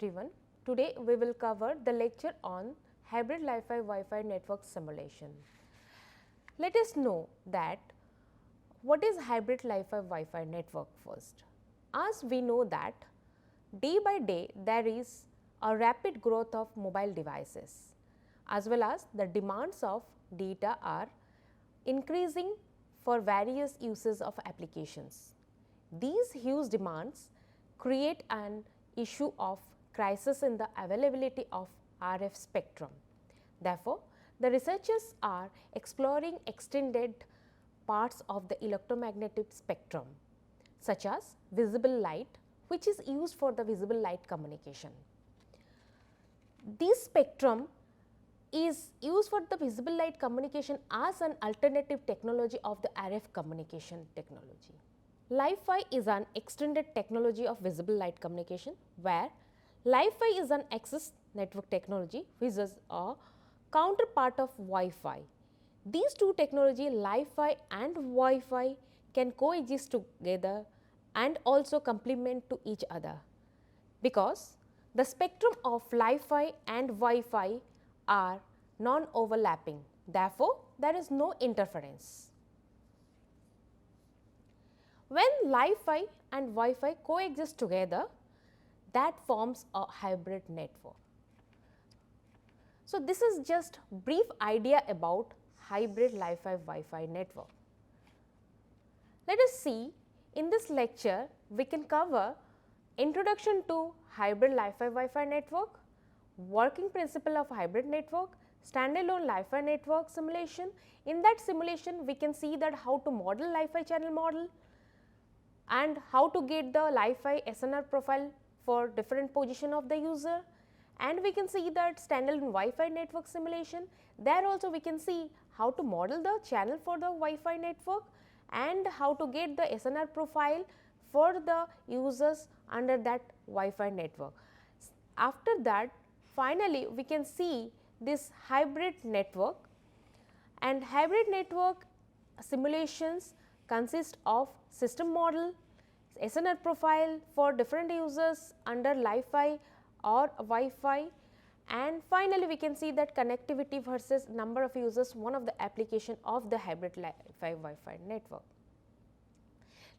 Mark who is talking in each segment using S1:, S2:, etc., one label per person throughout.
S1: everyone. Today we will cover the lecture on hybrid Wi-Fi network simulation. Let us know that what is hybrid Wi-Fi network first. As we know that day by day there is a rapid growth of mobile devices as well as the demands of data are increasing for various uses of applications. These huge demands create an issue of crisis in the availability of RF spectrum. Therefore, the researchers are exploring extended parts of the electromagnetic spectrum such as visible light, which is used for the visible light communication. This spectrum is used for the visible light communication as an alternative technology of the RF communication technology. Li-Fi is an extended technology of visible light communication, where Li-Fi is an access network technology which is a counterpart of Wi-Fi. These two technologies, Li-Fi and Wi-Fi, can coexist together and also complement to each other, because the spectrum of Li-Fi and Wi-Fi are non-overlapping. Therefore, there is no interference. When Li-Fi and Wi-Fi coexist together, that forms a hybrid network. So, this is just brief idea about hybrid Li-Fi Wi-Fi network. Let us see, in this lecture we can cover introduction to hybrid Li-Fi Wi-Fi network, working principle of hybrid network, standalone Li-Fi network simulation. In that simulation we can see that how to model Li-Fi channel model and how to get the Li-Fi SNR profile for different position of the user, and we can see that standalone Wi-Fi network simulation. There also we can see how to model the channel for the Wi-Fi network and how to get the SNR profile for the users under that Wi-Fi network. After that, finally, we can see this hybrid network, and hybrid network simulations consist of system model, SNR profile for different users under Li-Fi or Wi-Fi, and finally, we can see that connectivity versus number of users, one of the application of the hybrid Li-Fi Wi-Fi network.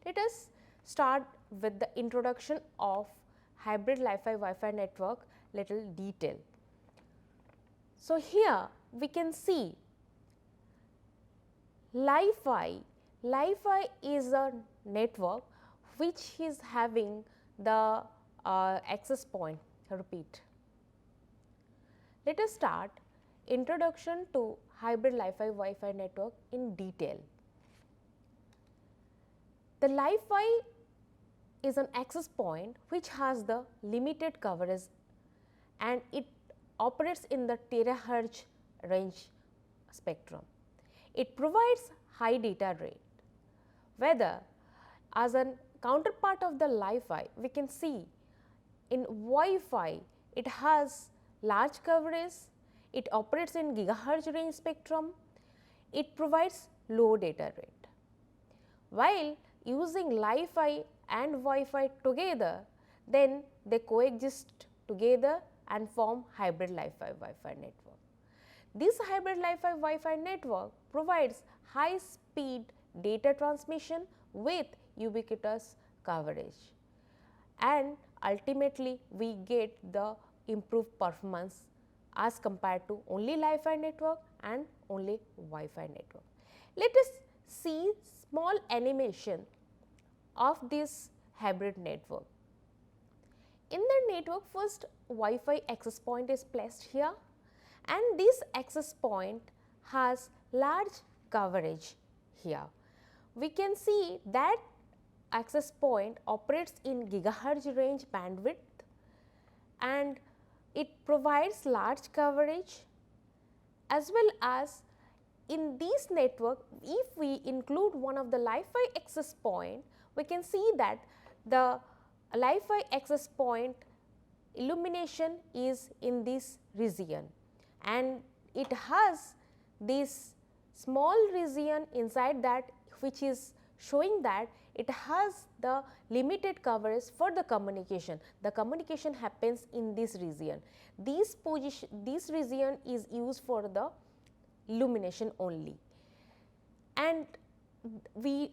S1: Let us start with the introduction of hybrid Li-Fi Wi-Fi network little detail. So, here we can see Li-Fi is a network which is having the access point. Repeat. Let us start introduction to hybrid Li-Fi Wi-Fi network in detail. The Li-Fi is an access point which has the limited coverage and it operates in the terahertz range spectrum. It provides high data rate, whether as a counterpart of the Li-Fi we can see in Wi-Fi it has large coverage, it operates in gigahertz range spectrum, it provides low data rate. While using Li-Fi and Wi-Fi together, then they coexist together and form hybrid Li-Fi Wi-Fi network. This hybrid Li-Fi Wi-Fi network provides high speed data transmission with ubiquitous coverage, and ultimately we get the improved performance as compared to only Li-Fi network and only Wi-Fi network. Let us see small animation of this hybrid network. In the network, first Wi-Fi access point is placed here, and this access point has large coverage here. We can see that access point operates in gigahertz range bandwidth and it provides large coverage, as well as in this network if we include one of the Li-Fi access point, we can see that the Li-Fi access point illumination is in this region and it has this small region inside that which is showing that it has the limited coverage for the communication. The communication happens in this region. This region is used for the illumination only. And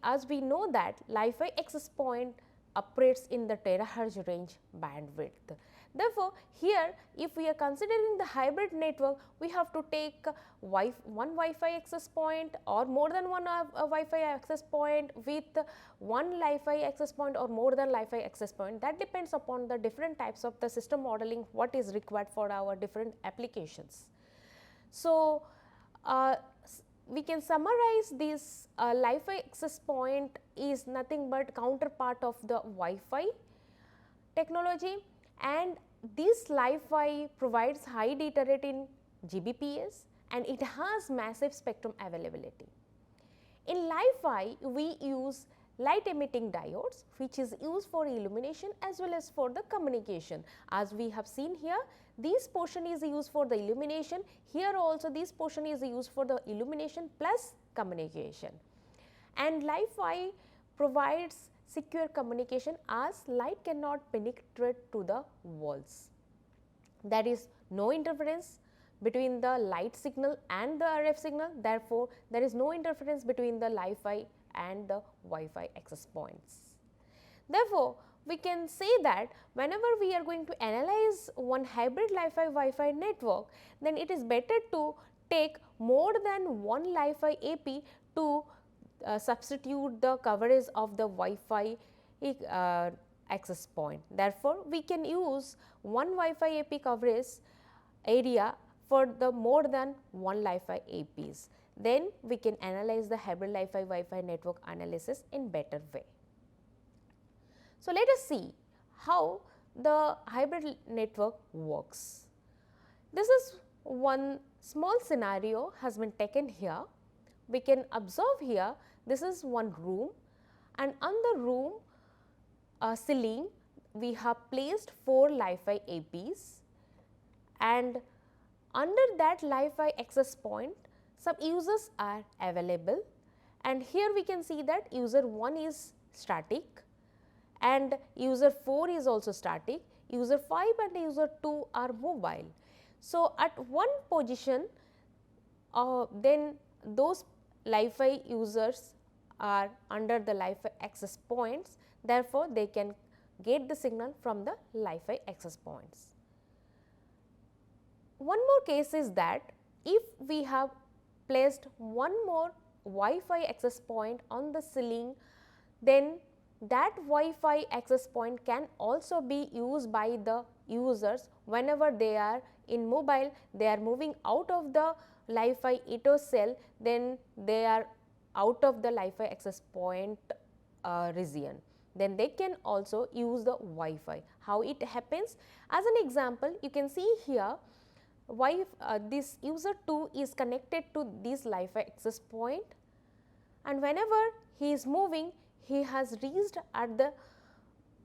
S1: as we know that Li-Fi access point operates in the terahertz range bandwidth. Therefore, here if we are considering the hybrid network, we have to take one Wi-Fi access point or more than one Wi-Fi access point with one Li-Fi access point or more than Li-Fi access point. That depends upon the different types of the system modeling, what is required for our different applications. So, we can summarize this Li-Fi access point is nothing but counterpart of the Wi-Fi technology, and this Li-Fi provides high data rate in Gbps and it has massive spectrum availability. In Li-Fi, we use light emitting diodes which is used for illumination as well as for the communication. As we have seen here, this portion is used for the illumination, here also this portion is used for the illumination plus communication. And Li-Fi provides secure communication as light cannot penetrate to the walls. There is no interference between the light signal and the RF signal, therefore, there is no interference between the Li-Fi and the Wi-Fi access points. Therefore, we can say that whenever we are going to analyze one hybrid Li-Fi Wi-Fi network, then it is better to take more than one Li-Fi AP to substitute the coverage of the Wi-Fi access point. Therefore, we can use one Wi-Fi AP coverage area for the more than one Li-Fi APs. Then we can analyze the hybrid Li-Fi Wi-Fi network analysis in better way. So, let us see how the hybrid network works. This is one small scenario has been taken here. We can observe here, this is one room, and on the room ceiling we have placed 4 Li-Fi APs, and under that Li-Fi access point some users are available, and here we can see that user 1 is static and user 4 is also static, user 5 and user 2 are mobile. So, at one position then those Li-Fi users are under the Li-Fi access points, therefore, they can get the signal from the Li-Fi access points. One more case is that if we have placed one more Wi-Fi access point on the ceiling, then that Wi-Fi access point can also be used by the users whenever they are in mobile, they are moving out of the Li-Fi Eto cell, then they are out of the Li-Fi access point region. Then they can also use the Wi-Fi. How it happens? As an example, you can see here this user 2 is connected to this Li-Fi access point, and whenever he is moving, he has reached at the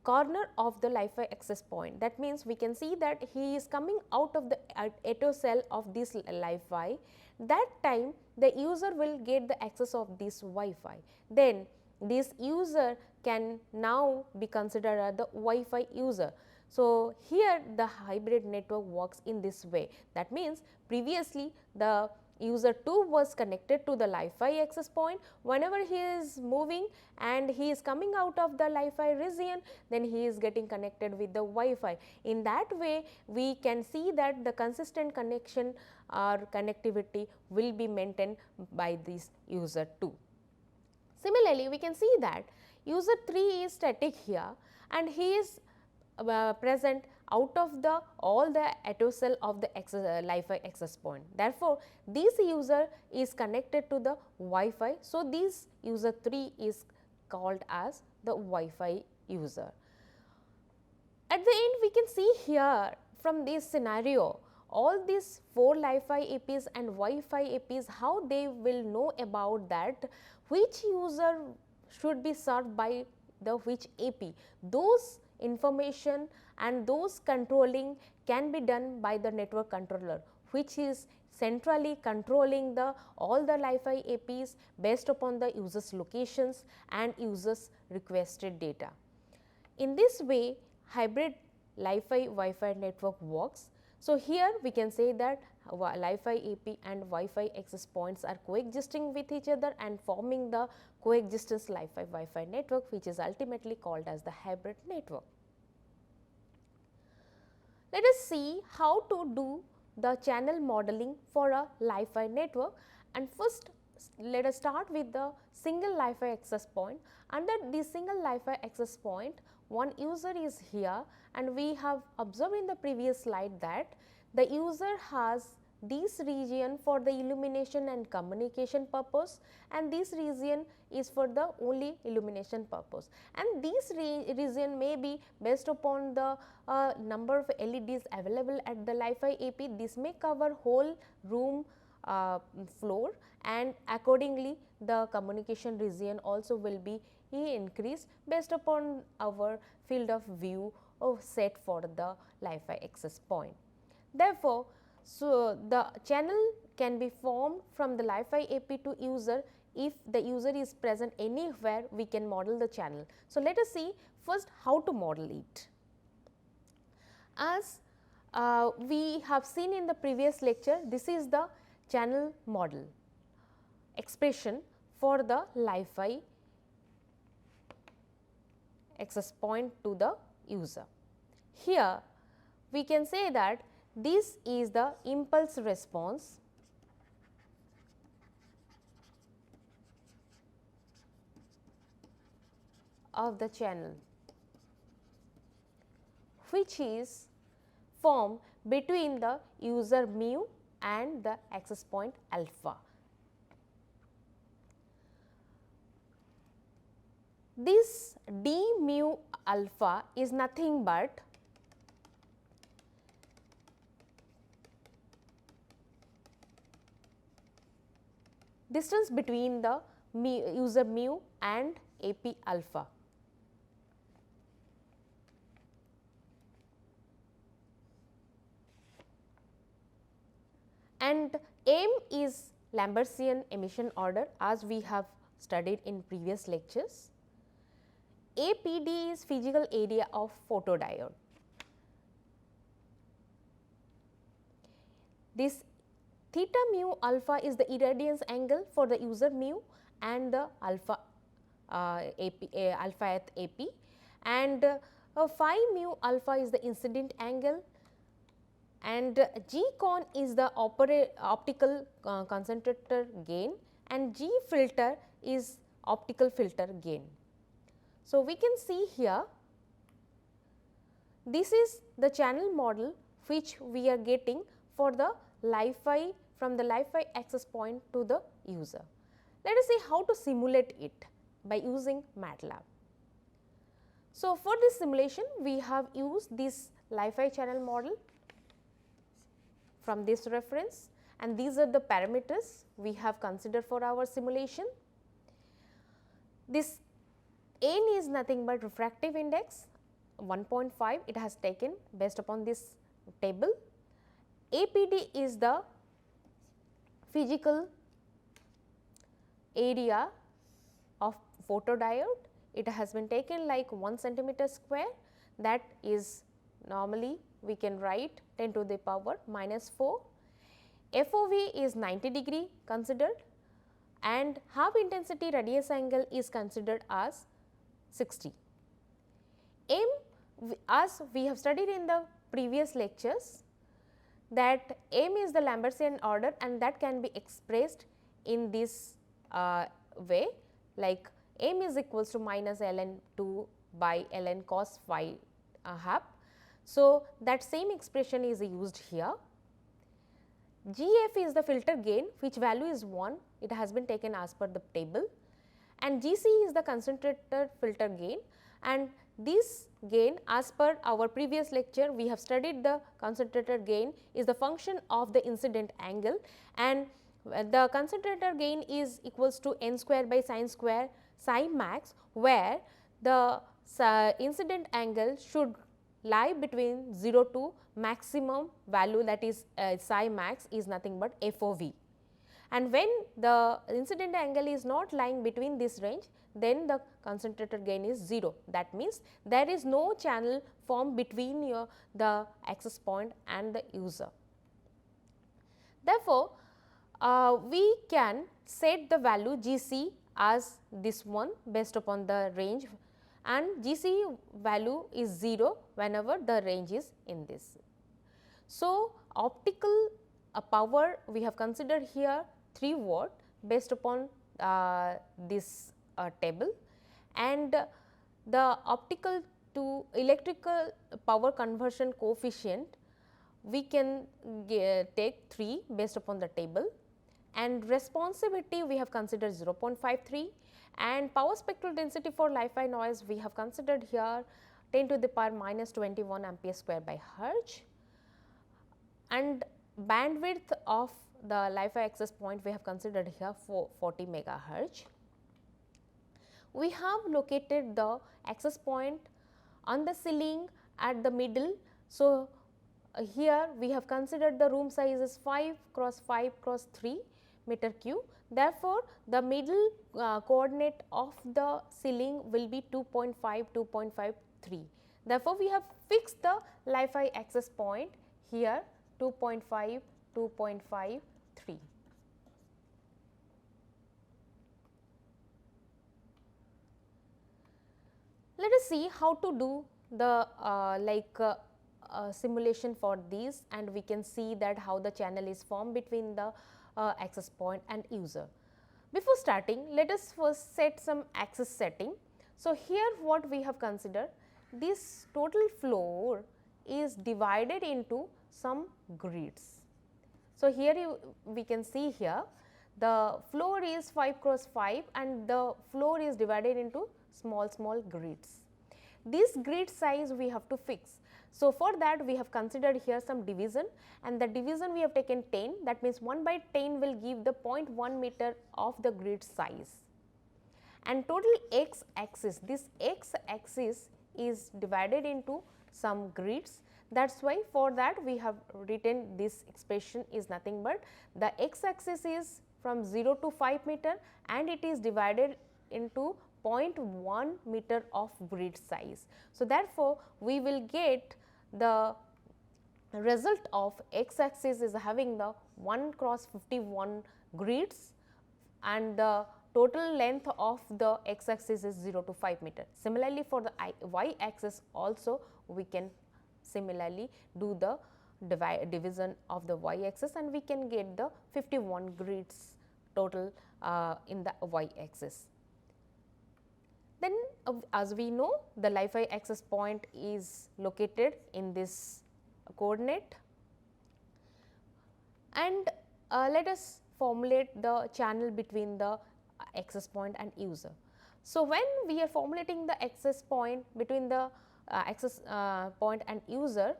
S1: corner of the Li-Fi access point. That means, we can see that he is coming out of the Eto cell of this Li-Fi. That time the user will get the access of this Wi-Fi. Then this user can now be considered as the Wi-Fi user. So, here the hybrid network works in this way. That means, previously the user 2 was connected to the Li-Fi access point. Whenever he is moving and he is coming out of the Li-Fi region, then he is getting connected with the Wi-Fi. In that way, we can see that the consistent connection or connectivity will be maintained by this user 2. Similarly, we can see that user 3 is static here and he is present out of the all the Eto cell of the Li-Fi access point. Therefore, this user is connected to the Wi-Fi. So, this user 3 is called as the Wi-Fi user. At the end, we can see here from this scenario all these 4 Li-Fi APs and Wi-Fi APs, how they will know about that which user should be served by the which AP. Those information and those controlling can be done by the network controller, which is centrally controlling all the Li-Fi APs based upon the user's locations and users requested data. In this way, hybrid Li-Fi Wi-Fi network works. So, here we can say that Li-Fi AP and Wi-Fi access points are coexisting with each other and forming the coexistence Li-Fi Wi-Fi network, which is ultimately called as the hybrid network. Let us see how to do the channel modeling for a Li-Fi network, and first let us start with the single Li-Fi access point. Under the single Li-Fi access point, one user is here, and we have observed in the previous slide that the user has this region for the illumination and communication purpose, and this region is for the only illumination purpose, and this region may be based upon the number of LEDs available at the Li-Fi AP. This may cover whole room floor, and accordingly the communication region also will be increased based upon our field of view set for the Li-Fi access point. Therefore, so the channel can be formed from the Li-Fi AP to user. If the user is present anywhere, we can model the channel. So, let us see first how to model it. As we have seen in the previous lecture, this is the channel model expression for the Li-Fi access point to the user. Here we can say that this is the impulse response of the channel, which is formed between the user mu and the access point alpha. This d mu alpha is nothing but distance between the user mu and AP alpha. And M is Lambertian emission order, as we have studied in previous lectures. APD is physical area of photodiode. This theta mu alpha is the irradiance angle for the user mu and the alpha alpha at AP, and phi mu alpha is the incident angle, and G con is the optical concentrator gain, and G filter is optical filter gain. So, we can see here this is the channel model which we are getting for the Li-Fi from the Li-Fi access point to the user. Let us see how to simulate it by using MATLAB. So, for this simulation we have used this Li-Fi channel model from this reference, and these are the parameters we have considered for our simulation. This N is nothing but refractive index 1.5, it has taken based upon this table. APD is the physical area of photodiode, it has been taken like 1 centimeter square, that is normally we can write 10 to the power minus 4. FOV is 90 degree considered, and half intensity radius angle is considered as 60. M, as we have studied in the previous lectures, that M is the Lambertian order, and that can be expressed in this way, like M is equals to minus ln 2 by ln cos phi half. So, that same expression is used here. GF is the filter gain, which value is 1, it has been taken as per the table, and GC is the concentrator filter gain, and this gain, as per our previous lecture we have studied, the concentrator gain is the function of the incident angle, and the concentrator gain is equals to n square by sin square psi max, where the incident angle should lie between 0 to maximum value, that is psi max is nothing but FOV. And when the incident angle is not lying between this range, then the concentrated gain is 0. That means, there is no channel formed between the access point and the user. Therefore, we can set the value GC as this one based upon the range, and GC value is 0 whenever the range is in this. So, optical power we have considered here 3 watt based upon this table, and the optical to electrical power conversion coefficient we can take 3 based upon the table, and responsivity we have considered 0.53, and power spectral density for Li-Fi noise we have considered here 10 to the power minus 21 ampere square by Hertz, and bandwidth of the Li-Fi access point we have considered here for 40 megahertz. We have located the access point on the ceiling at the middle. So, here we have considered the room size is 5 cross 5 cross 3 meter cube. Therefore, the middle coordinate of the ceiling will be 2.5, 2.53. Therefore, we have fixed the Li-Fi access point here 2.5, 2.53. Let us see how to do the simulation for these, and we can see that how the channel is formed between the access point and user. Before starting, let us first set some access setting. So, here what we have considered, this total floor is divided into some grids. So, here we can see here the floor is 5 cross 5 and the floor is divided into small grids. This grid size we have to fix. So, for that we have considered here some division, and the division we have taken 10, that means 1 by 10 will give the 0.1 meter of the grid size. And total x axis, this x axis is divided into some grids. That is why for that we have written this expression is nothing but the x axis is from 0 to 5 meter and it is divided into 0.1 meter of grid size. So, therefore, we will get the result of x axis is having the 1 cross 51 grids, and the total length of the x axis is 0 to 5 meter. Similarly, for the y axis also we can similarly do the division of the y axis, and we can get the 51 grids total in the y axis. Then as we know, the Li-Fi access point is located in this coordinate, and let us formulate the channel between the access point and user. So, when we are formulating the access point between the access point and user,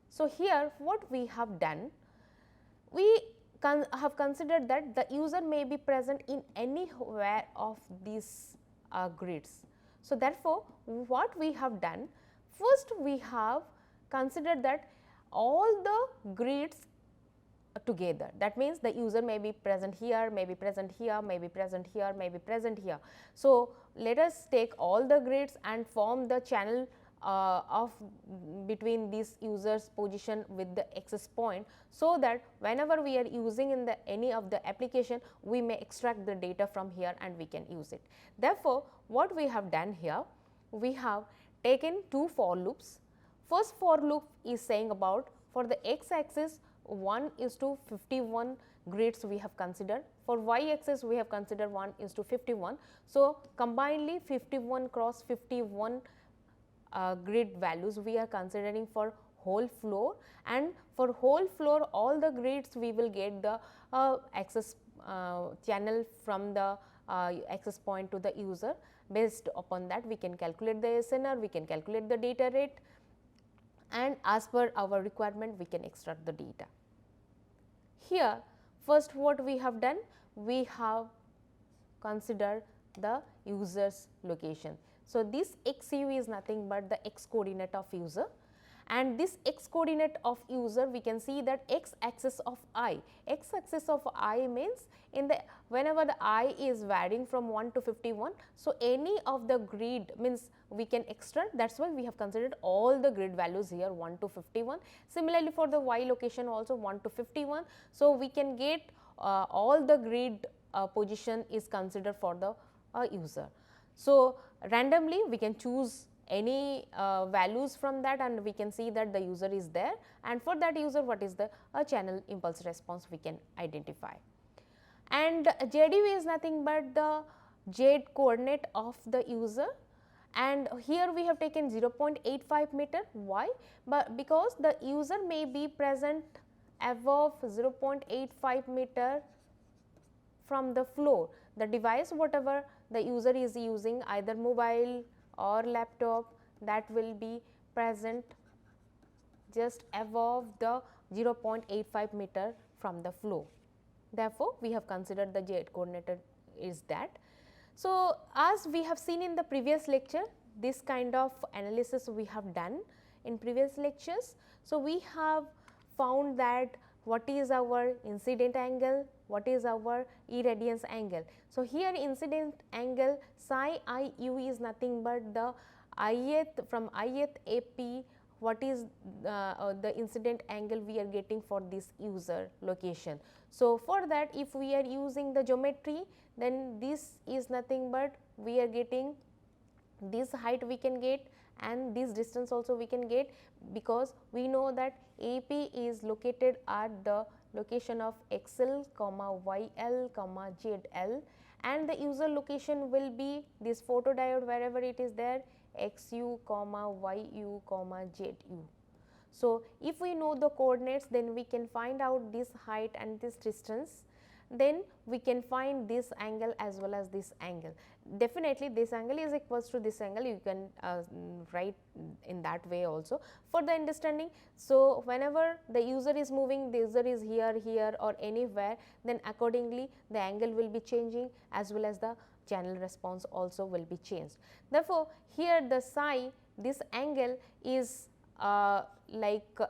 S1: so here what we have done, we have considered that the user may be present in anywhere of these grids. So, therefore, what we have done, first we have considered that all the grids together, that means the user may be present here, may be present here, may be present here, may be present here. So, let us take all the grids and form the channel of between these users position with the access point, so that whenever we are using in the any of the application, we may extract the data from here and we can use it. Therefore, what we have done here, we have taken 2 for loops. First for loop is saying about for the x axis 1:51 grids we have considered, for y axis we have considered 1:51. So, combinedly 51 cross 51 grid values we are considering for whole floor, and for whole floor all the grids we will get the access channel from the access point to the user. Based upon that we can calculate the SNR, we can calculate the data rate, and as per our requirement we can extract the data. Here first what we have done, we have considered the user's location. So, this XU is nothing but the x coordinate of user, and this x coordinate of user, we can see that x axis of I. X axis of I means in the whenever the I is varying from 1 to 51. So, any of the grid means we can extract, that is why we have considered all the grid values here 1 to 51. Similarly, for the y location also 1 to 51. So, we can get all the grid position is considered for the user. So, randomly we can choose any values from that, and we can see that the user is there, and for that user what is the channel impulse response we can identify. And ZU is nothing but the Z coordinate of the user, and here we have taken 0.85 meter. Why? But because the user may be present above 0.85 meter from the floor. The device whatever the user is using, either mobile or laptop, that will be present just above the 0.85 meter from the floor. Therefore, we have considered the Z coordinate is that. So, as we have seen in the previous lecture, this kind of analysis we have done in previous lectures. So, we have found that what is our incident angle, what is our irradiance angle. So, here incident angle psi I u is nothing but the ith from ith AP, what is the incident angle we are getting for this user location. So, for that if we are using the geometry, then this is nothing but we are getting this height we can get and this distance also we can get, because we know that AP is located at the location of XL, YL, ZL, and the user location will be this photodiode wherever it is there, XU, YU, ZU. So, if we know the coordinates, then we can find out this height and this distance, then we can find this angle as well as this angle. Definitely this angle is equals to this angle, you can write in that way also for the understanding. So, whenever the user is moving, the user is here or anywhere, then accordingly the angle will be changing as well as the channel response also will be changed. Therefore, here the psi, this angle is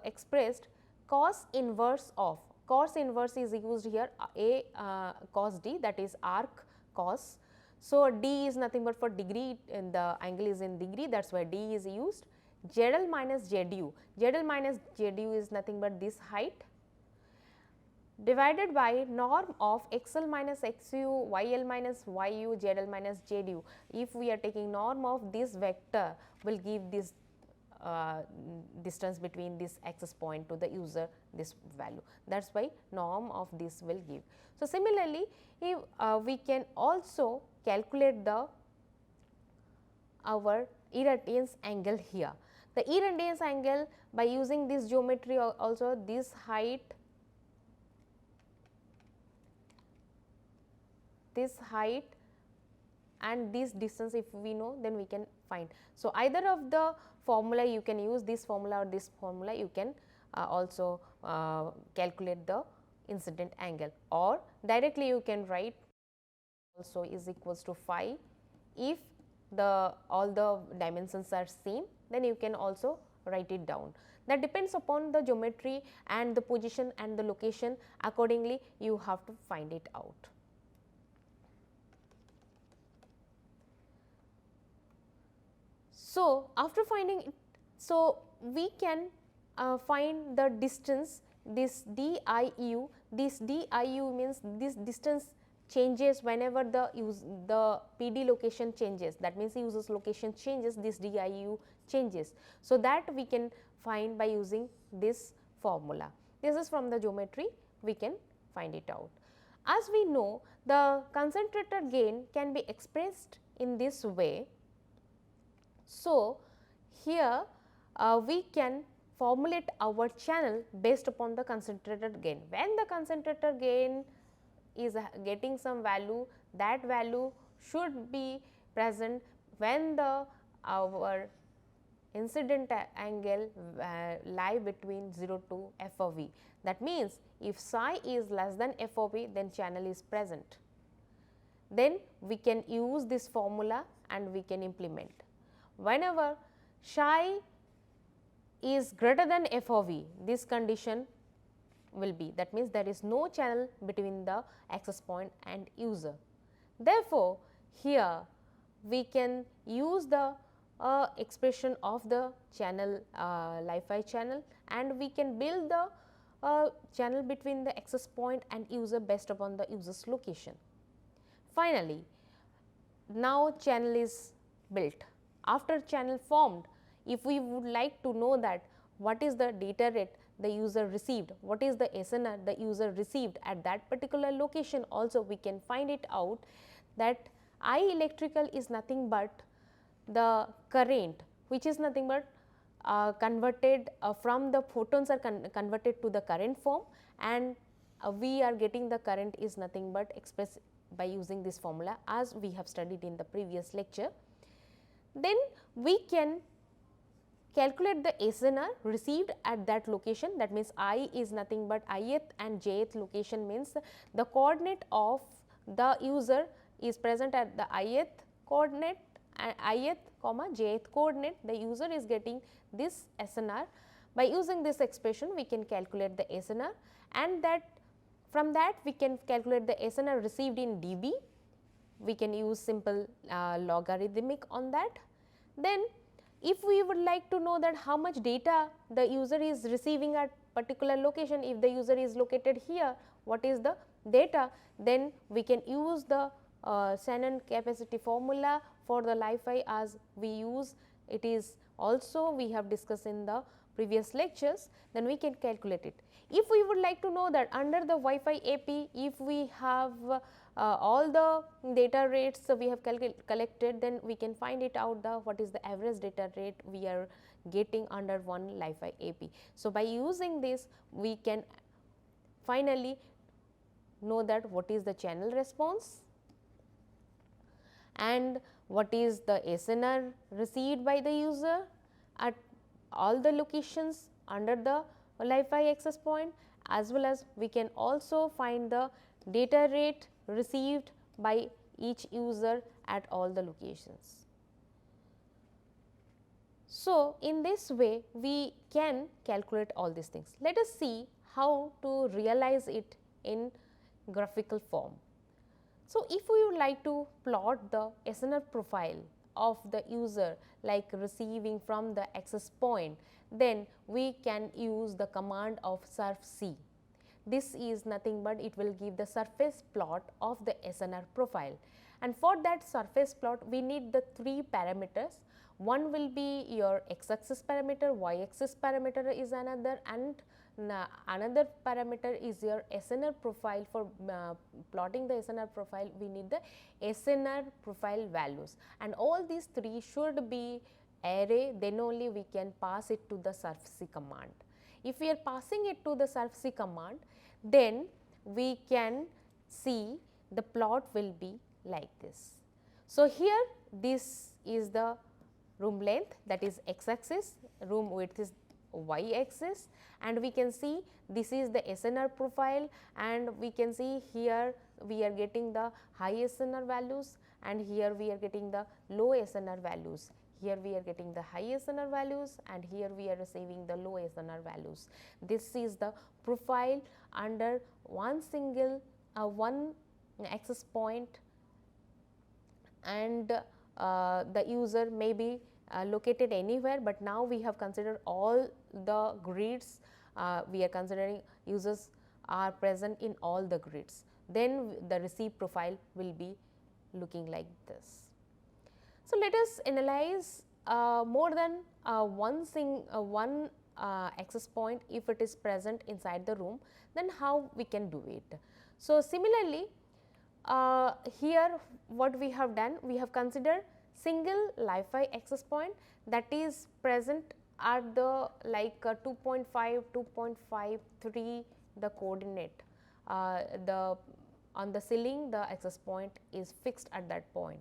S1: expressed cos inverse of, cos inverse is used here a cos d, that is arc cos. So, d is nothing but for degree, and the angle is in degree, that is why d is used. ZL minus ZU, ZL minus ZU is nothing but this height divided by norm of XL minus XU, YL minus YU, ZL minus ZU. If we are taking norm of this vector, will give this distance between this access point to the user, this value, that is why norm of this will give. So, similarly, if we can also calculate the our irradiance angle here. The irradiance angle by using this geometry also, this height, and this distance if we know, then we can find. So, either of the formula you can use, this formula or this formula, you can also calculate the incident angle, or directly you can write also is equals to phi. If the all the dimensions are same, then you can also write it down. That depends upon the geometry and the position and the location, accordingly you have to find it out. So, after finding it, so we can find the distance, this DIU, this DIU means this distance changes whenever the PD location changes, that means the user's location changes, this DIU changes. So, that we can find by using this formula. This is from the geometry, we can find it out. As we know, the concentrator gain can be expressed in this way. So, here we can formulate our channel based upon the concentrator gain. When the concentrator gain is getting some value, that value should be present when the our incident angle lie between 0 to f of v. That means, if psi is less than f of v, then channel is present. Then we can use this formula and we can implement. Whenever psi is greater than f of e, this condition will be, that means there is no channel between the access point and user. Therefore, here we can use the expression of the channel Li-Fi channel, and we can build the channel between the access point and user based upon the user's location. Finally, now channel is built. After channel formed, if we would like to know that what is the data rate the user received, what is the SNR the user received at that particular location, also we can find it out that I electrical is nothing but the current, which is nothing but converted from the photons are converted to the current form, and we are getting the current is nothing but expressed by using this formula as we have studied in the previous lecture. Then we can calculate the SNR received at that location, that means I is nothing but ith and jth location, means the coordinate of the user is present at the ith coordinate and ith comma jth coordinate, the user is getting this SNR. By using this expression we can calculate the SNR, and that from that we can calculate the SNR received in dB. We can use simple logarithmic on that. Then if we would like to know that how much data the user is receiving at particular location, if the user is located here, what is the data, then we can use the Shannon capacity formula for the Li-Fi as we use it is also we have discussed in the previous lectures, then we can calculate it. If we would like to know that under the Wi-Fi AP, if we have all the data rates we have collected, then we can find it out the what is the average data rate we are getting under one Li-Fi AP. So, by using this we can finally know that what is the channel response and what is the SNR received by the user at all the locations under the Li-Fi access point, as well as we can also find the data rate received by each user at all the locations. So, in this way we can calculate all these things. Let us see how to realize it in graphical form. So, if we would like to plot the SNR profile of the user like receiving from the access point, then we can use the command of surfc. This is nothing but it will give the surface plot of the SNR profile, and for that surface plot we need the three parameters. One will be your x axis parameter, y axis parameter is another, and another parameter is your SNR profile. For plotting the SNR profile we need the SNR profile values, and all these three should be array, then only we can pass it to the surfc command. If we are passing it to the surfc command, then we can see the plot will be like this. So, here this is the room length, that is x axis, room width is y axis, and we can see this is the SNR profile, and we can see here we are getting the high SNR values and here we are getting the low SNR values. Here we are getting the high SNR values and here we are receiving the low SNR values. This is the profile under one single one access point, and the user may be located anywhere, but now we have considered all the grids. We are considering users are present in all the grids. Then the receive profile will be looking like this. So, let us analyze more than one access point if it is present inside the room, then how we can do it. So, similarly, here what we have done, we have considered single Li-Fi access point that is present at the like 2.5, 2.53 the coordinate, on the ceiling the access point is fixed at that point.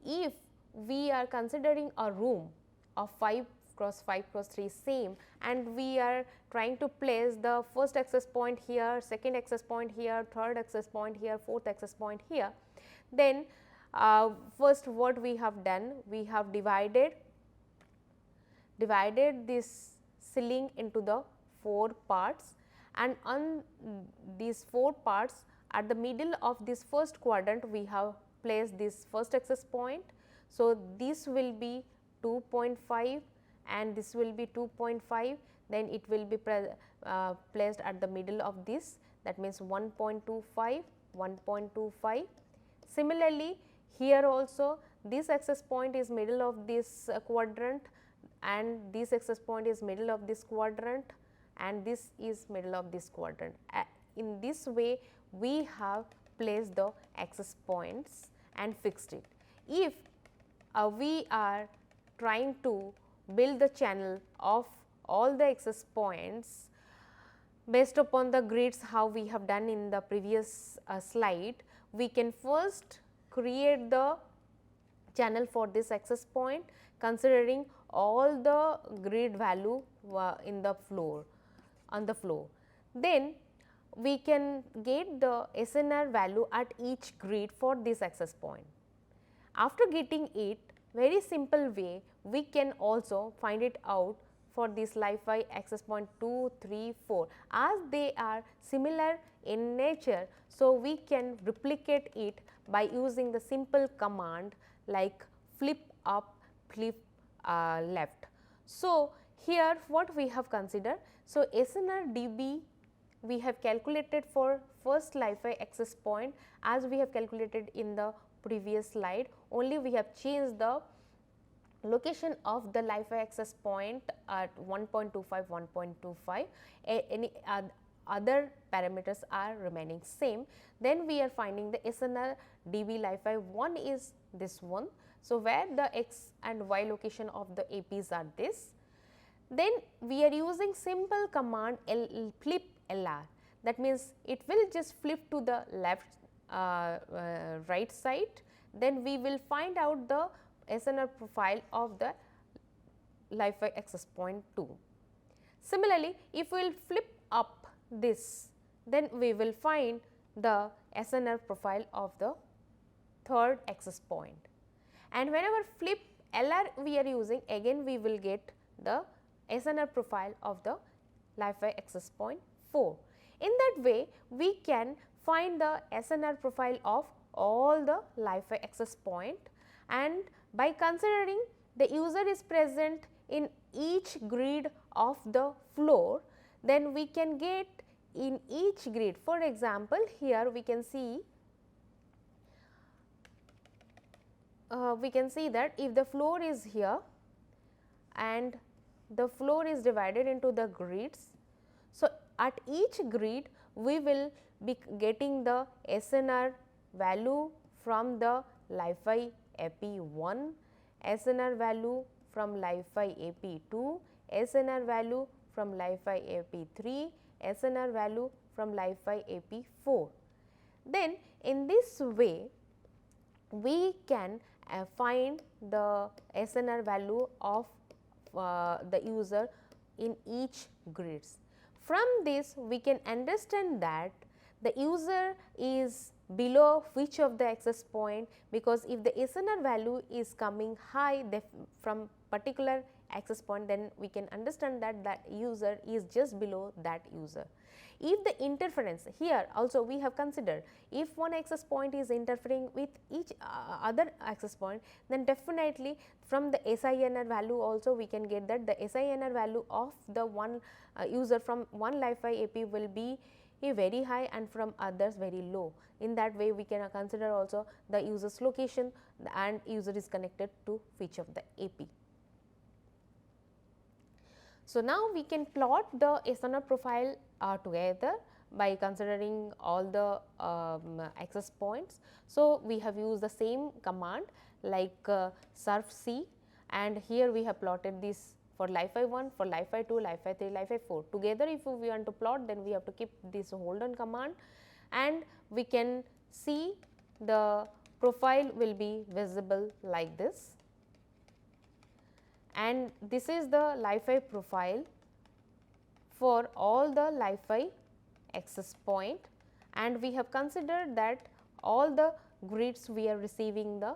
S1: If we are considering a room of 5 cross 5 cross 3 same, and we are trying to place the first access point here, second access point here, third access point here, fourth access point here, then first what we have done, we have divided this ceiling into the 4 parts, and on these 4 parts at the middle of this first quadrant we have placed this first access point. So, this will be 2.5 and this will be 2.5, then it will be placed at the middle of this, that means 1.25, 1.25. Similarly, here also this access point is middle of this quadrant and this access point is middle of this quadrant and this is middle of this quadrant. In this way we have placed the access points and fixed it. If we are trying to build the channel of all the access points based upon the grids how we have done in the previous slide, we can first create the channel for this access point considering all the grid value in the floor on the floor. Then we can get the SNR value at each grid for this access point. After getting it, very simple way we can also find it out for this Li-Fi access point 2, 3, 4 as they are similar in nature. So, we can replicate it by using the simple command like flip up, flip left. So, here what we have considered. So, SNR dB we have calculated for first Li-Fi access point as we have calculated in the previous slide, only we have changed the location of the Li-Fi access point at 1.25, 1.25, any other parameters are remaining same. Then we are finding the SNR dB Li-Fi, one is this one. So, where the x and y location of the APs are this. Then we are using simple command flip LR, that means it will just flip to the left right side, then we will find out the SNR profile of the Li-Fi access point 2. Similarly, if we will flip up this, then we will find the SNR profile of the third access point. And whenever flip LR we are using, again we will get the SNR profile of the Li-Fi access point 4. In that way, we can find the SNR profile of all the Li-Fi access point, and by considering the user is present in each grid of the floor, then we can get in each grid. For example, here we can see that if the floor is here and the floor is divided into the grids. So, at each grid we will be getting the SNR value from the Li-Fi AP1, SNR value from Li-Fi AP2, SNR value from Li-Fi AP3, SNR value from Li-Fi AP4. Then in this way we can find the SNR value of the user in each grids. From this we can understand that the user is below which of the access point, because if the SNR value is coming high from particular access point, then we can understand that that user is just below that user. If the interference, here also we have considered, if one access point is interfering with each other access point, then definitely from the SINR value also we can get that the SINR value of the one user from one Li-Fi AP will be very high and from others very low. In that way we can consider also the user's location and user is connected to which of the AP. So, now we can plot the SNR profile together by considering all the access points. So, we have used the same command like surfc, and here we have plotted this for Li-Fi 1, for Li-Fi 2, Li-Fi 3, Li-Fi 4. Together if we want to plot, then we have to keep this hold on command, and we can see the profile will be visible like this. And this is the Li-Fi profile for all the Li-Fi access point, and we have considered that all the grids we are receiving the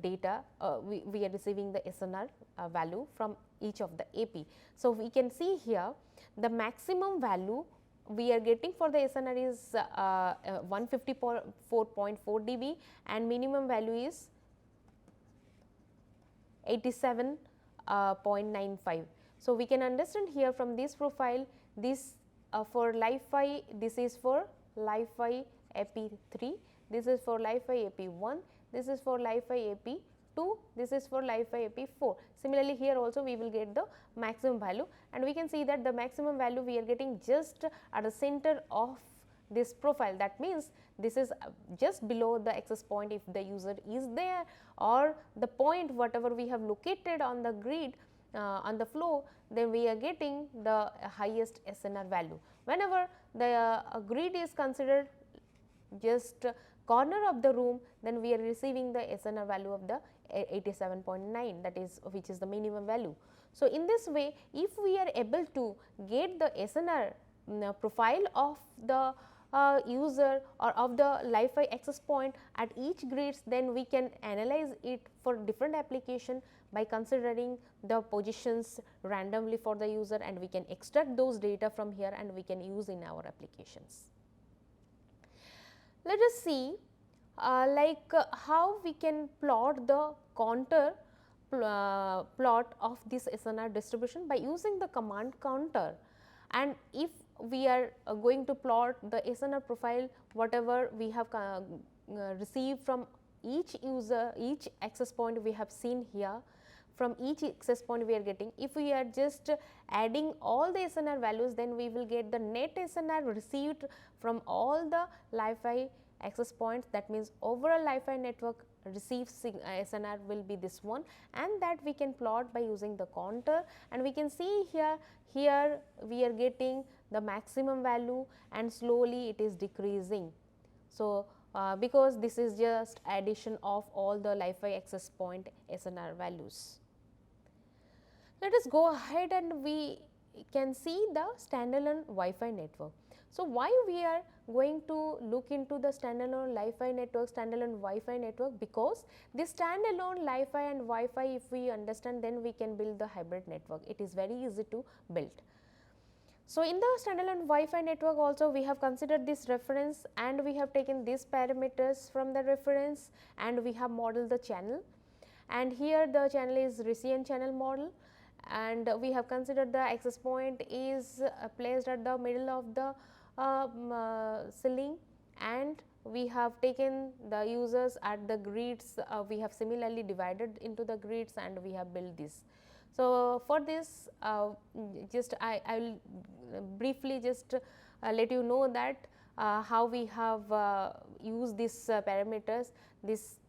S1: data, we are receiving the SNR value from each of the AP. So, we can see here the maximum value we are getting for the SNR is 154.4 dB and minimum value is 87.95. So, we can understand here from this profile, this for Li-Fi, this is for Li-Fi AP3, this is for Li-Fi AP1, this is for Li-Fi AP2, this is for Li-Fi AP4. Similarly, here also we will get the maximum value, and we can see that the maximum value we are getting just at the center of this profile. That means, this is just below the access point if the user is there, or the point whatever we have located on the grid on the flow, then we are getting the highest SNR value. Whenever the grid is considered just corner of the room, then we are receiving the SNR value of the 87.9, that is which is the minimum value. So, in this way, if we are able to get the SNR profile of the user or of the Li-Fi access point at each grids, then we can analyze it for different application by considering the positions randomly for the user, and we can extract those data from here and we can use in our applications. Let us see how we can plot the contour plot of this SNR distribution by using the command counter. And if we are going to plot the SNR profile whatever we have received from each user, each access point we have seen here, from each access point we are getting, if we are just adding all the SNR values, then we will get the net SNR received from all the Li-Fi access points. That means, overall Li-Fi network receives SNR will be this one, and that we can plot by using the contour, and we can see here we are getting the maximum value and slowly it is decreasing. So, because this is just addition of all the Li-Fi access point SNR values. Let us go ahead and we can see the standalone Wi-Fi network. So, why we are going to look into the standalone Li-Fi network, standalone Wi-Fi network? Because this standalone Li-Fi and Wi-Fi, if we understand, then we can build the hybrid network. It is very easy to build. So, in the standalone Wi-Fi network also we have considered this reference, and we have taken these parameters from the reference, and we have modeled the channel, and here the channel is Rician channel model, and we have considered the access point is placed at the middle of the ceiling, and we have taken the users at the grids, we have similarly divided into the grids and we have built this. So, for this just I will briefly just let you know that how we have used these parameters. This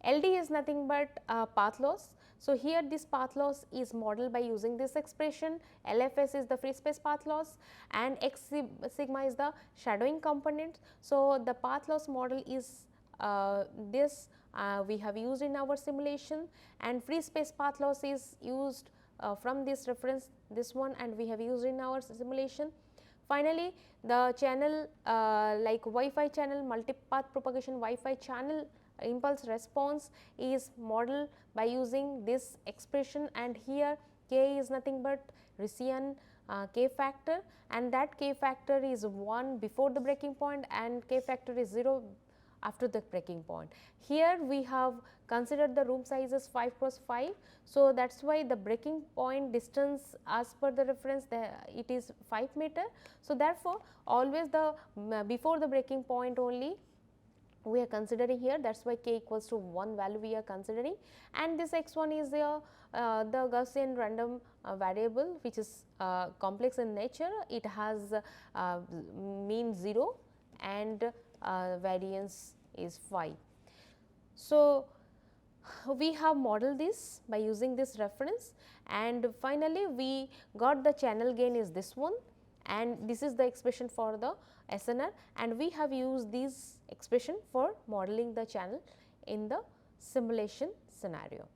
S1: LD is nothing but path loss. So, here this path loss is modeled by using this expression. LFS is the free space path loss and X sigma is the shadowing component. So, the path loss model is this we have used in our simulation, and free space path loss is used from this reference, this one, and we have used in our simulation. Finally, the channel like Wi-Fi channel, multipath propagation Wi-Fi channel impulse response is modeled by using this expression, and here k is nothing but Rician k factor, and that k factor is 1 before the breaking point and k factor is 0 after the breaking point. Here we have considered the room size as 5 cross 5. So, that is why the breaking point distance as per the reference it is 5 meter. So, therefore, always the before the breaking point only we are considering here, that is why k equals to 1 value we are considering, and this x1 is the Gaussian random variable which is complex in nature. It has mean 0 and variance is phi. So, we have modeled this by using this reference, and finally, we got the channel gain is this one, and this is the expression for the SNR, and we have used this expression for modeling the channel in the simulation scenario.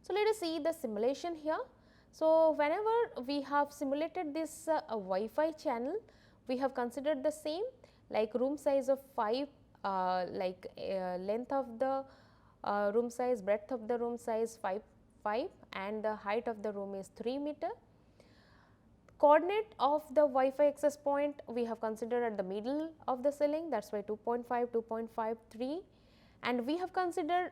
S1: So, let us see the simulation here. So, whenever we have simulated this Wi-Fi channel, we have considered the same like room size of 5, like length of the room size, breadth of the room size 5 and the height of the room is 3 meter. Coordinate of the Wi-Fi access point we have considered at the middle of the ceiling, that is why 2.5, 2.53, and we have considered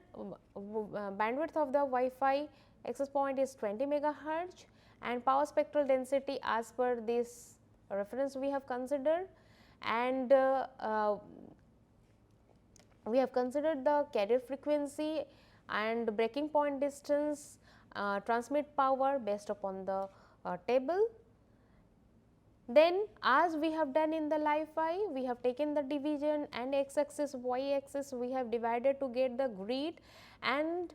S1: bandwidth of the Wi-Fi access point is 20 megahertz, and power spectral density as per this reference we have considered, and we have considered the carrier frequency and breaking point distance, transmit power based upon the table. Then as we have done in the Li-Fi, we have taken the division and x axis, y axis we have divided to get the grid, and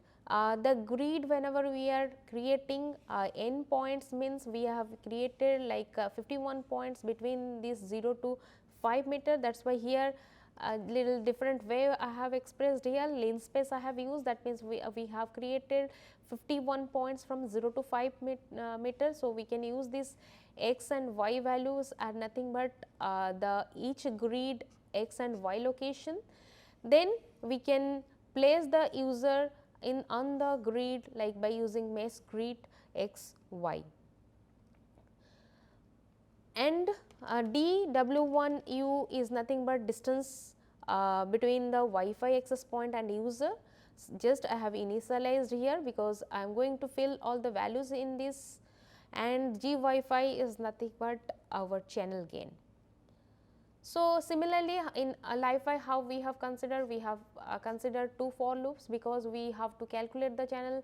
S1: the grid whenever we are creating n points means we have created like 51 points between this 0 to 5 meter. That is why here a little different way I have expressed here, lane space I have used, that means we have created 51 points from 0 to 5 meter. So, we can use this x and y values are nothing but the each grid x and y location. Then we can place the user in on the grid like by using mesh grid x y. And dw1u is nothing but distance between the Wi-Fi access point and user. Just I have initialized here because I am going to fill all the values in this, and G Wi-Fi is nothing but our channel gain. So, similarly in Li-Fi how we have considered, we have considered 2 for loops because we have to calculate the channel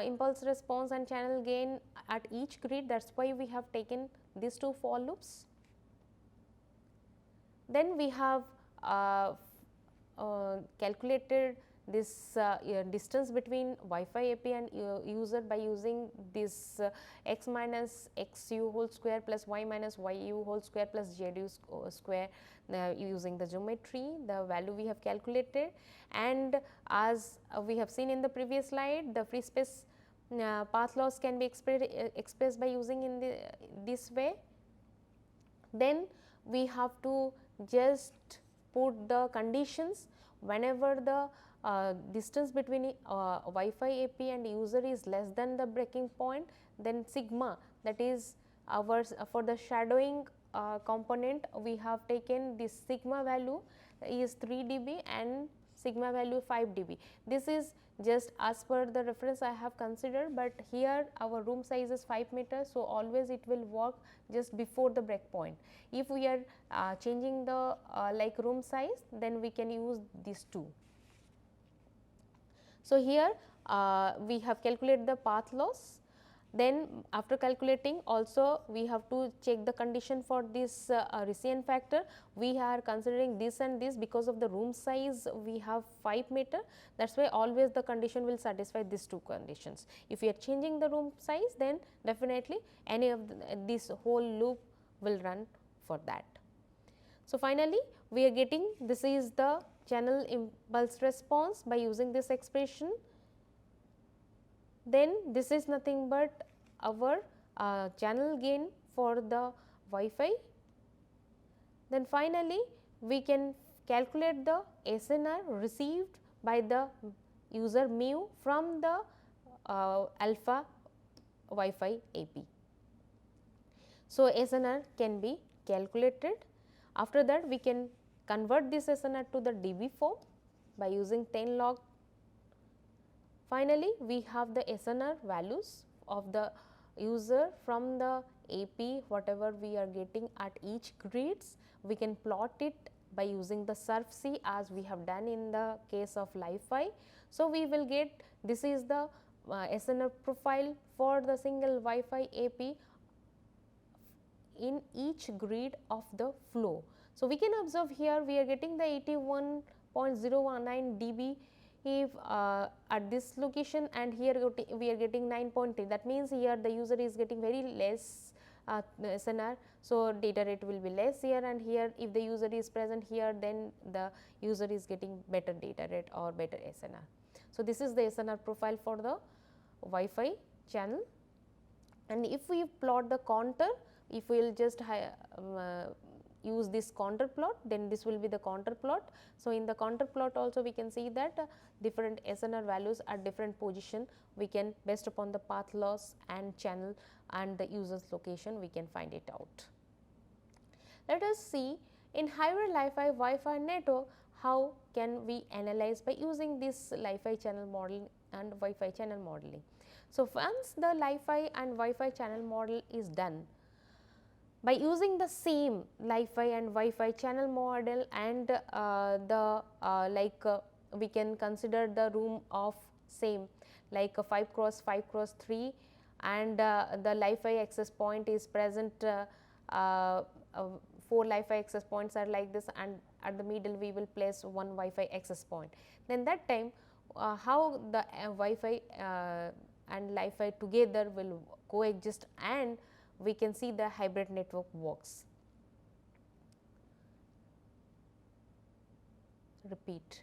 S1: impulse response and channel gain at each grid, that is why we have taken these 2 for loops. Then we have calculated this distance between Wi-Fi AP and user by using this x minus xu whole square plus y minus yu whole square plus zdu square using the geometry, the value we have calculated. And as we have seen in the previous slide, the free space path loss can be expressed by using in this way. Then we have to just put the conditions whenever the distance between Wi-Fi AP and user is less than the breaking point, then sigma, that is our for the shadowing component we have taken this sigma value is 3 dB and sigma value 5 dB. This is just as per the reference I have considered, but here our room size is 5 meters. So, always it will work just before the break point. If we are changing the like room size, then we can use these 2. So, here we have calculated the path loss. Then after calculating also we have to check the condition for this Riccian factor. We are considering this and this because of the room size we have 5 meter, that is why always the condition will satisfy these 2 conditions. If we are changing the room size, then definitely any of this whole loop will run for that. So, finally, we are getting this is the channel impulse response by using this expression. Then this is nothing but our channel gain for the Wi-Fi. Then finally, we can calculate the SNR received by the user mu from the alpha Wi-Fi AP. So, SNR can be calculated. After that, we can convert this SNR to the dB form by using 10 log. Finally, we have the SNR values of the user from the AP, whatever we are getting at each grids. We can plot it by using the surf-C as we have done in the case of Li-Fi. So, we will get this is the SNR profile for the single Wi-Fi AP in each grid of the flow. So, we can observe here we are getting the 81.019 dB if at this location, and here we are getting 9.3. That means, here the user is getting very less SNR. So, data rate will be less here, and here if the user is present here, then the user is getting better data rate or better SNR. So, this is the SNR profile for the Wi-Fi channel. And if we plot the contour, if we will just use this contour plot, then this will be the contour plot. So, in the contour plot also we can see that different SNR values at different position, we can based upon the path loss and channel and the user's location, we can find it out. Let us see in hybrid Wi-Fi network how can we analyze by using this Wi-Fi channel modeling and Wi-Fi channel modeling. So, once the Wi-Fi and Wi-Fi channel model is done, by using the same Wi-Fi and Wi-Fi channel model and we can consider the room of same like a 5 cross 5 cross 3 and the Wi-Fi access point is present 4 Wi-Fi access points are like this, and at the middle we will place one Wi-Fi access point. Then that time how the Wi-Fi and Wi-Fi together will coexist and we can see the hybrid network works. Repeat.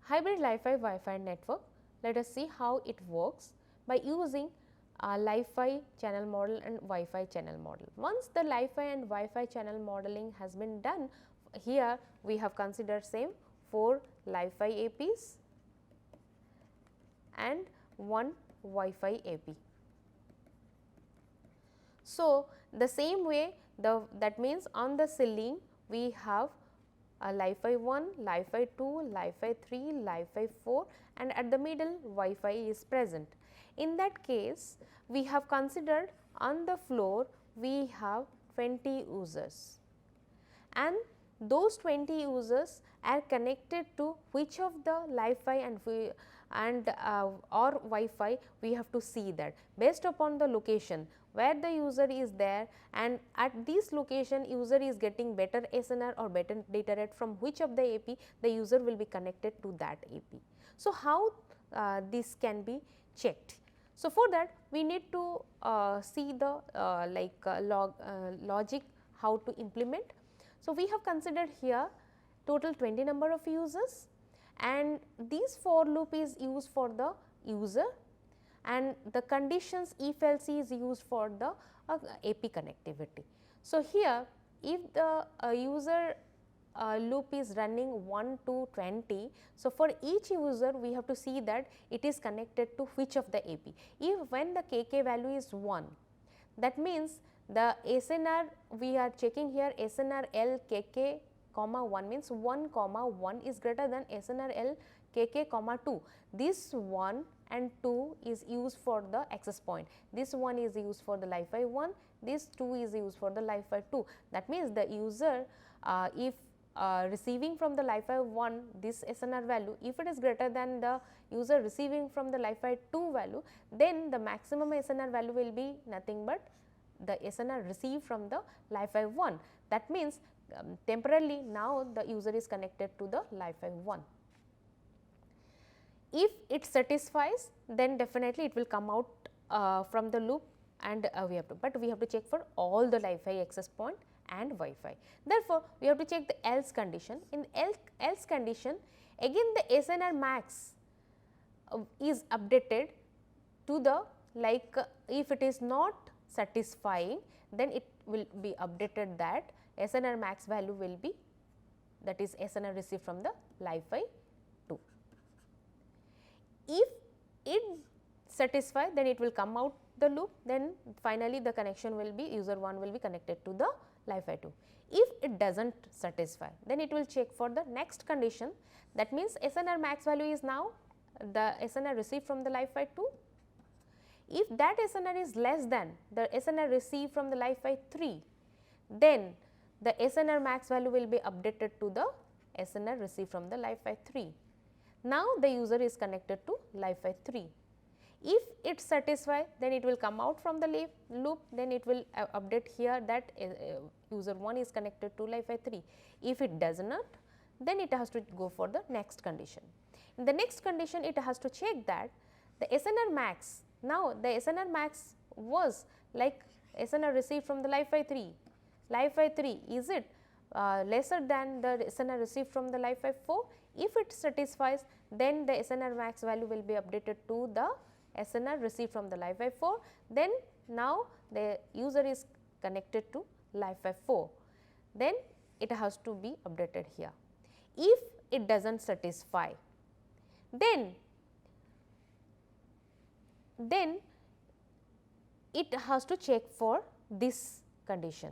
S1: Hybrid Wi-Fi network, let us see how it works by using Wi-Fi channel model and Wi-Fi channel model. Once the Wi-Fi and Wi-Fi channel modeling has been done, here we have considered same 4 Wi-Fi APs and 1 Wi-Fi AP. So, the same way that means on the ceiling we have a Wi-Fi 1, Wi-Fi 2, Wi-Fi 3, Wi-Fi 4 and at the middle Wi-Fi is present. In that case, we have considered on the floor we have 20 users and those 20 users are connected to which of the Wi-Fi and or Wi-Fi, we have to see that based upon the location where the user is there, and at this location user is getting better SNR or better data rate from which of the AP the user will be connected to that AP. So, how this can be checked? So, for that we need to see the logic how to implement. So, we have considered here total 20 number of users and this for loop is used for the user and the conditions if else is used for the AP connectivity. So, here if the user loop is running 1 to 20. So, for each user we have to see that it is connected to which of the AP. If when the KK value is 1, that means the SNR we are checking here SNR L KK comma 1 means 1 comma 1 is greater than SNR L KK comma 2. This 1 and 2 is used for the access point. This 1 is used for the Wi-Fi 1, this 2 is used for the Wi-Fi 2. That means the user if receiving from the Wi-Fi 1 this SNR value, if it is greater than the user receiving from the Wi-Fi 2 value, then the maximum SNR value will be nothing but the SNR received from the Wi-Fi 1. That means temporarily now the user is connected to the Wi-Fi 1. If it satisfies, then definitely it will come out from the loop and we have to check for all the Wi-Fi access point and Wi-Fi. Therefore, we have to check the else condition. In else condition, again the SNR max is updated to the if it is not satisfying, then it will be updated that SNR max value will be, that is SNR received from the Wi-Fi 2. If it satisfy, then it will come out the loop, then finally the connection will be user 1 will be connected to the Wi-Fi 2. If it does not satisfy, then it will check for the next condition, that means SNR max value is now the SNR received from the Wi-Fi 2. If that SNR is less than the SNR received from the Wi-Fi 3, then the SNR max value will be updated to the SNR received from the Wi-Fi 3. Now, the user is connected to Wi-Fi 3. If it satisfies, then it will come out from the loop, then it will update here that user 1 is connected to Wi-Fi 3. If it does not, then it has to go for the next condition. In the next condition, it has to check that the SNR max, now the SNR max was like SNR received from the Wi-Fi 3. Wi-Fi 3, is it lesser than the SNR received from the Wi-Fi 4? If it satisfies, then the SNR max value will be updated to the SNR received from the Li-Fi 4, then now the user is connected to Li-Fi 4, then it has to be updated here. If it does not satisfy, then it has to check for this condition.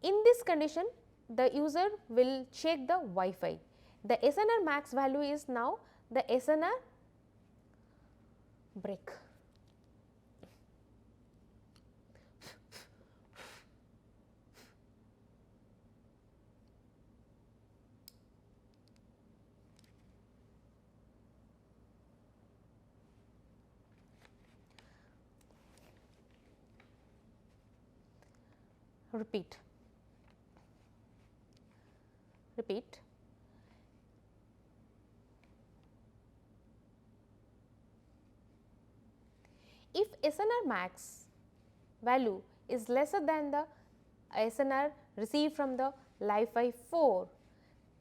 S1: In this condition, the user will check the Wi-Fi. The SNR max value is now the SNR break. Repeat. If SNR max value is lesser than the SNR received from the Li-Fi 4,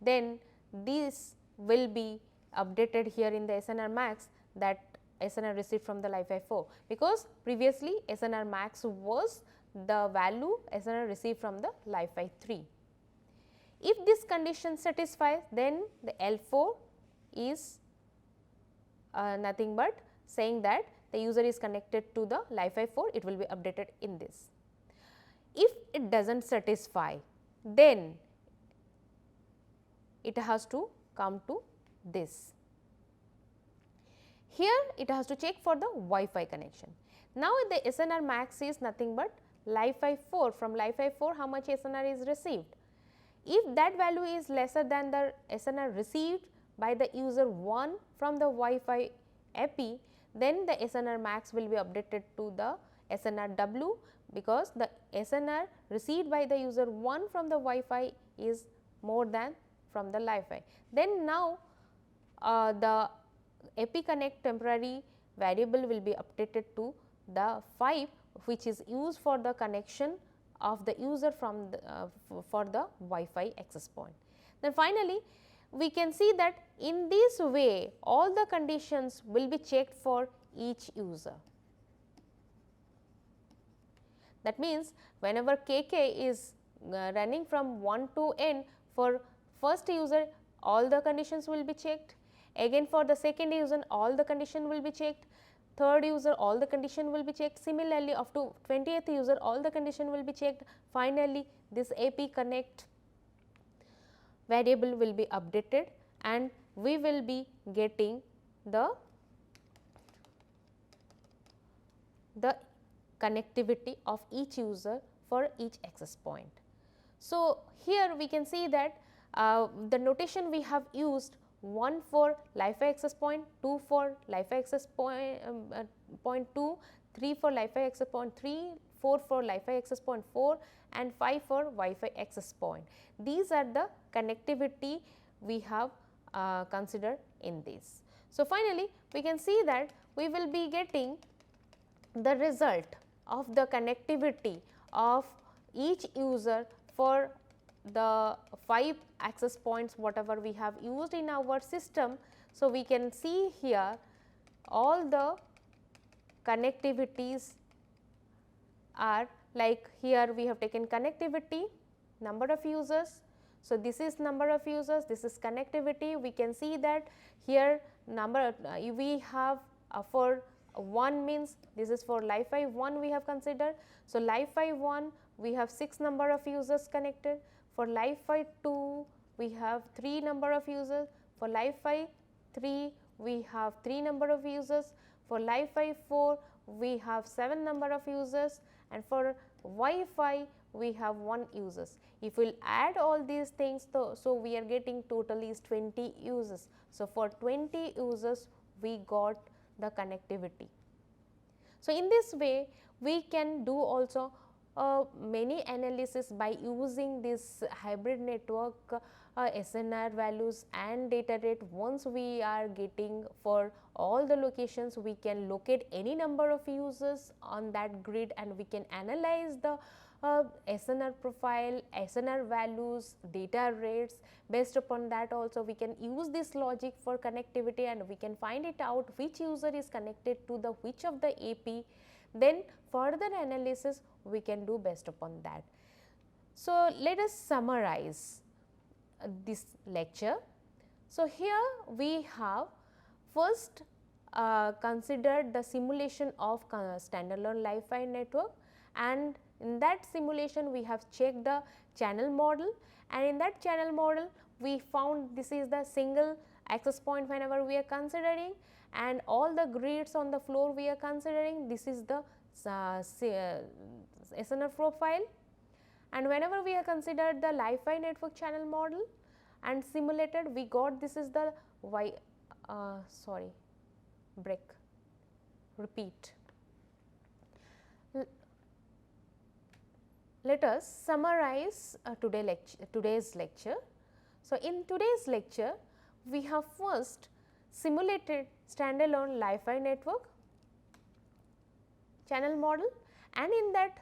S1: then this will be updated here in the SNR max, that SNR received from the Li-Fi 4, because previously SNR max was the value SNR received from the Li-Fi 3. If this condition satisfies, then the L4 is nothing but saying that the user is connected to the Li-Fi 4, it will be updated in this. If it does not satisfy, then it has to come to this. Here it has to check for the Wi-Fi connection. Now the SNR max is nothing but Li-Fi 4, from Li-Fi 4 how much SNR is received. If that value is lesser than the SNR received by the user 1 from the Wi-Fi API, then the SNR max will be updated to the SNR W, because the SNR received by the user 1 from the Wi-Fi is more than from the Li-Fi. Then now the API connect temporary variable will be updated to the 5, which is used for the connection of the user from the, for the Wi-Fi access point. Then finally, we can see that in this way all the conditions will be checked for each user. That means, whenever KK is running from 1 to n, for first user all the conditions will be checked, again for the second user all the condition will be checked, third user all the condition will be checked, similarly up to 20th user all the condition will be checked. Finally, this API connect variable will be updated and we will be getting the connectivity of each user for each access point. So, here we can see that the notation we have used, 1 for Li-Fi access point, 2 for Li-Fi access point 2, 3 for Li-Fi access point 3, 4 for Li-Fi access point 4 and 5 for Wi-Fi access point. These are the connectivity we have considered in this. So, finally, we can see that we will be getting the result of the connectivity of each user for the 5 access points whatever we have used in our system. So, we can see here all the connectivities are like, here we have taken connectivity, number of users. So, this is number of users, this is connectivity. We can see that here number we have for 1 means this is for Li-Fi 1 we have considered. So, Li-Fi 1 we have 6 number of users connected, for Li-Fi 2 we have 3 number of users, for Li-Fi 3 we have 3 number of users, for Li-Fi 4 we have 7 number of users and for Wi-Fi we have 1 users. If we will add all these things, so we are getting total is 20 users. So, for 20 users we got the connectivity. So, in this way we can do also many analysis by using this hybrid network SNR values and data rate. Once we are getting for all the locations, we can locate any number of users on that grid and we can analyze the SNR profile, SNR values, data rates. Based upon that also we can use this logic for connectivity and we can find it out which user is connected to the which of the AP. Then further analysis we can do based upon that. So, let us summarize this lecture. So, here we have first considered the simulation of standalone Wi-Fi network, and in that simulation we have checked the channel model, and in that channel model we found this is the single access point whenever we are considering, and all the grids on the floor we are considering, this is the SNR profile, and whenever we have considered the Wi-Fi network channel model and simulated, we got this is the repeat. Let us summarize today's lecture. So, in today's lecture, we have first simulated standalone Wi-Fi network channel model, and in that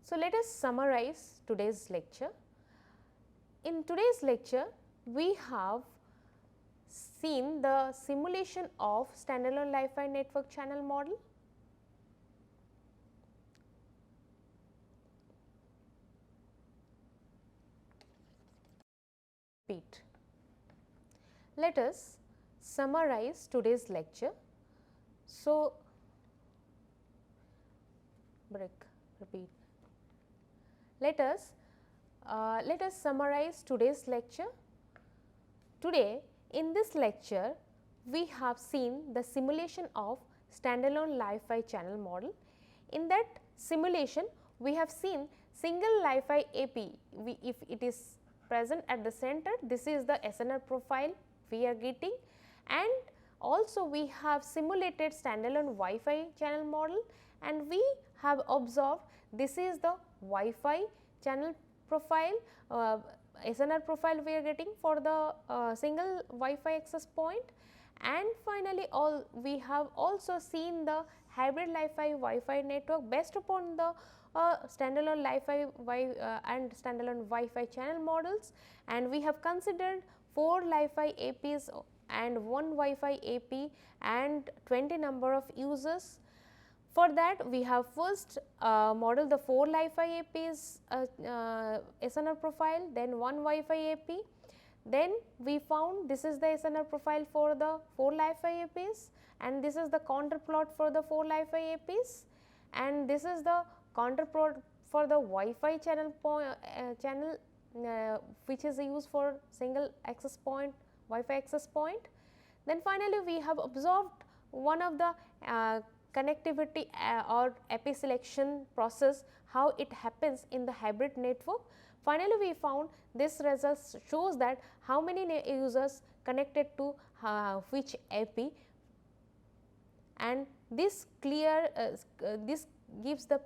S1: So, let us summarize today's lecture. In today's lecture, we have seen the simulation of standalone Wi-Fi network channel model. Let us summarize today's lecture. So, repeat. Let us summarize today's lecture. Today in this lecture we have seen the simulation of standalone Wi-Fi channel model. In that simulation we have seen single Wi-Fi AP, if it is present at the center, this is the SNR profile we are getting, and also we have simulated standalone Wi-Fi channel model, and we have observed this is the Wi-Fi channel profile, SNR profile we are getting for the single Wi-Fi access point, and finally we have also seen the hybrid Wi-Fi network based upon the standalone Wi-Fi and standalone Wi-Fi channel models, and we have considered 4 Wi-Fi APs and 1 Wi-Fi AP and 20 number of users. For that we have first modeled the 4 Wi-Fi APs SNR profile, then 1 Wi-Fi AP, then we found this is the SNR profile for the 4 Wi-Fi APs, and this is the counter plot for the 4 Wi-Fi APs, and this is the counter plot for the Wi-Fi channel which is used for single access point Wi-Fi access point. Then finally we have observed one of the connectivity or AP selection process, how it happens in the hybrid network. Finally we found this result shows that how many users connected to which AP, and this this gives the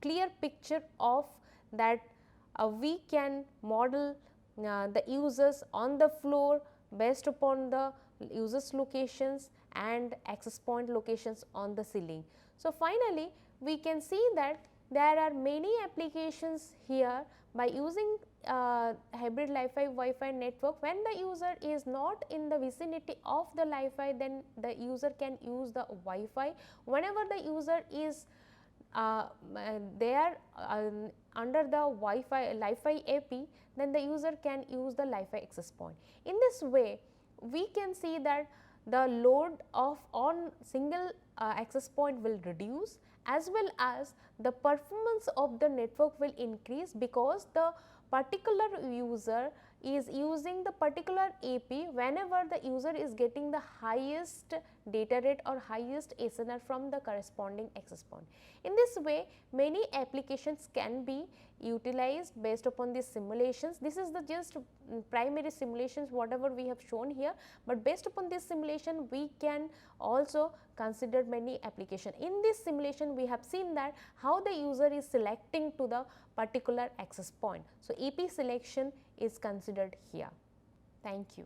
S1: clear picture of that we can model the users on the floor based upon the users locations and access point locations on the ceiling. So, finally, we can see that there are many applications here by using hybrid Wi-Fi network. When the user is not in the vicinity of the Wi-Fi, then the user can use the Wi-Fi. Whenever the user is there under the Wi-Fi AP, then the user can use the Wi-Fi access point. In this way, we can see that the load on single access point will reduce, as well as the performance of the network will increase, because the particular user is using the particular AP whenever the user is getting the highest data rate or highest SNR from the corresponding access point. In this way, many applications can be utilized based upon these simulations. This is the just primary simulations whatever we have shown here, but based upon this simulation we can also consider many applications. In this simulation we have seen that how the user is selecting to the particular access point. So, AP selection is considered here. Thank you.